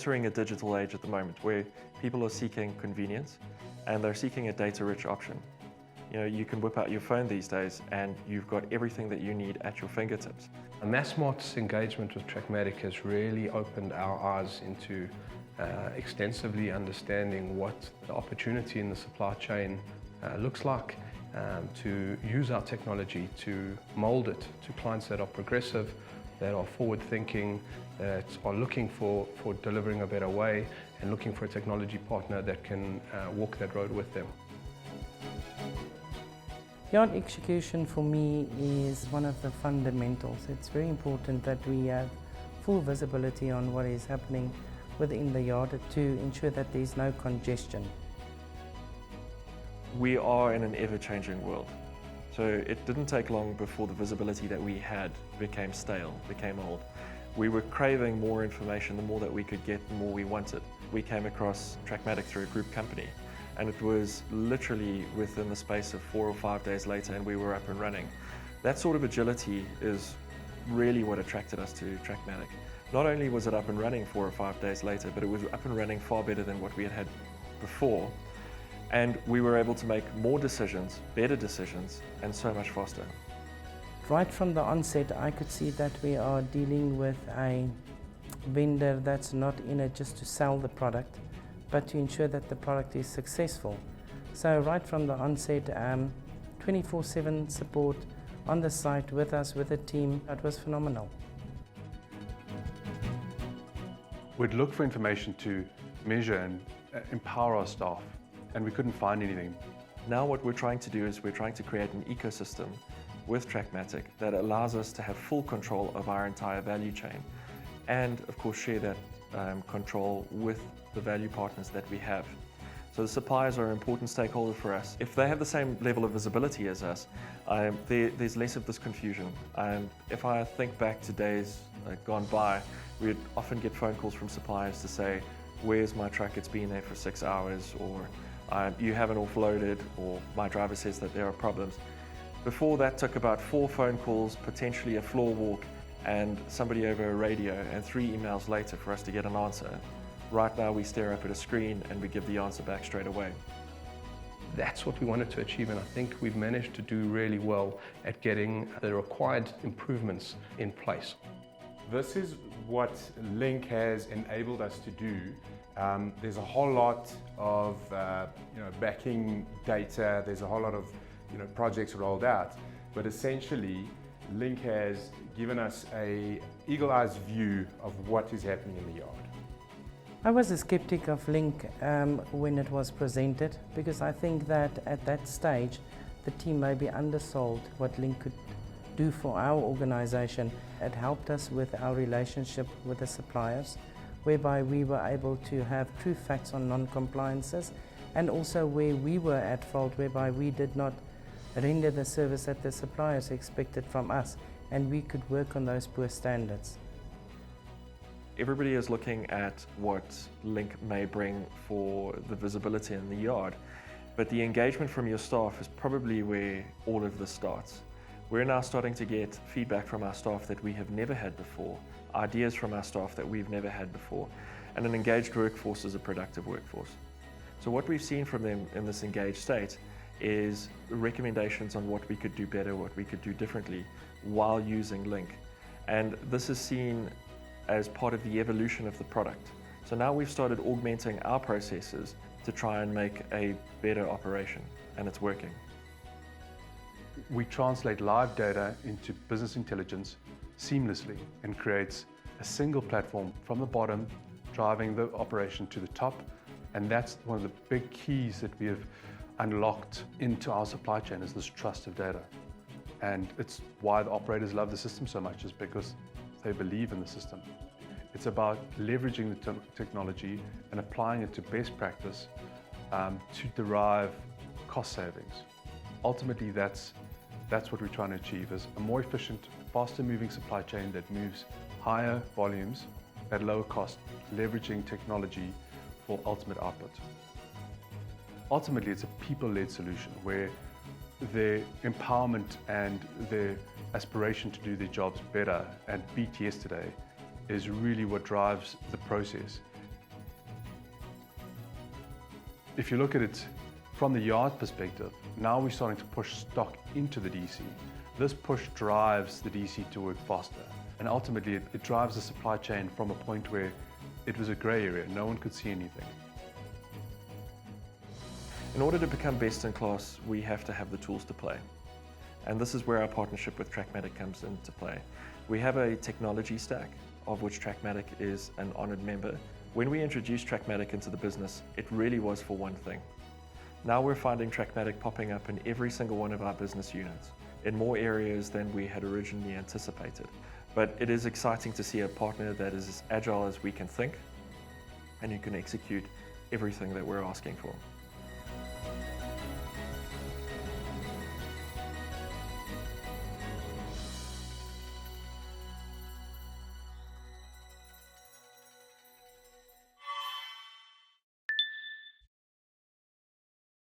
entering a digital age at the moment where people are seeking convenience and they're seeking a data-rich option. You know, you can whip out your phone these days and you've got everything that you need at your fingertips. Massmart's engagement with Trackmatic has really opened our eyes into extensively understanding what the opportunity in the supply chain looks like, to use our technology to mold it to clients that are progressive, that are forward-thinking, that are looking for delivering a better way and looking for a technology partner that can walk that road with them. Yard execution for me is one of the fundamentals. It's very important that we have full visibility on what is happening within the yard to ensure that there's no congestion. We are in an ever-changing world. So it didn't take long before the visibility that we had became stale, became old. We were craving more information. The more that we could get, the more we wanted. We came across Trackmatic through a group company, and it was literally within the space of 4 or 5 days later and we were up and running. That sort of agility is really what attracted us to Trackmatic. Not only was it up and running 4 or 5 days later, but it was up and running far better than what we had had before. And we were able to make more decisions, better decisions, and so much faster. Right from the onset, I could see that we are dealing with a vendor that's not in it just to sell the product, but to ensure that the product is successful. So right from the onset, 24/7 support on the site with us, with the team, it was phenomenal. We'd look for information to measure and empower our staff, and we couldn't find anything. Now what we're trying to do is we're trying to create an ecosystem with Trackmatic that allows us to have full control of our entire value chain and of course share that control with the value partners that we have. So the suppliers are an important stakeholder for us. If they have the same level of visibility as us, there's less of this confusion. If I think back to days gone by, we'd often get phone calls from suppliers to say, where's my truck, it's been there for 6 hours, or you haven't offloaded, or my driver says that there are problems. Before that took about 4 phone calls, potentially a floor walk, and somebody over a radio, and 3 emails later for us to get an answer. Right now we stare up at a screen and we give the answer back straight away. That's what we wanted to achieve, and I think we've managed to do really well at getting the required improvements in place. This is what Link has enabled us to do. There's a whole lot of backing data, there's a whole lot of projects rolled out, but essentially Link has given us an eagle-eyed view of what is happening in the yard. I was a skeptic of Link when it was presented, because I think that at that stage the team maybe undersold what Link could do for our organization. It helped us with our relationship with the suppliers, whereby we were able to have true facts on non-compliances, and also where we were at fault, whereby we did not render the service that the suppliers expected from us, and we could work on those poor standards. Everybody is looking at what Link may bring for the visibility in the yard, but the engagement from your staff is probably where all of this starts. We're now starting to get feedback from our staff that we have never had before, ideas from our staff that we've never had before, and an engaged workforce is a productive workforce. So what we've seen from them in this engaged state is recommendations on what we could do better, what we could do differently while using Link. And this is seen as part of the evolution of the product. So now we've started augmenting our processes to try and make a better operation, and it's working. We translate live data into business intelligence seamlessly and creates a single platform from the bottom, driving the operation to the top. And that's one of the big keys that we have unlocked into our supply chain, is this trust of data. And it's why the operators love the system so much, is because they believe in the system. It's about leveraging the technology and applying it to best practice to derive cost savings. Ultimately, that's what we're trying to achieve, is a more efficient, faster moving supply chain that moves higher volumes at lower cost, leveraging technology for ultimate output. Ultimately, it's a people-led solution where their empowerment and their aspiration to do their jobs better and beat yesterday is really what drives the process. If you look at it from the yard perspective, now we're starting to push stock into the DC. This push drives the DC to work faster, and ultimately it drives the supply chain from a point where it was a grey area, no one could see anything. In order to become best in class, we have to have the tools to play. And this is where our partnership with Trackmatic comes into play. We have a technology stack, of which Trackmatic is an honoured member. When we introduced Trackmatic into the business, it really was for one thing. Now we're finding Trackmatic popping up in every single one of our business units, in more areas than we had originally anticipated. But it is exciting to see a partner that is as agile as we can think, and who can execute everything that we're asking for.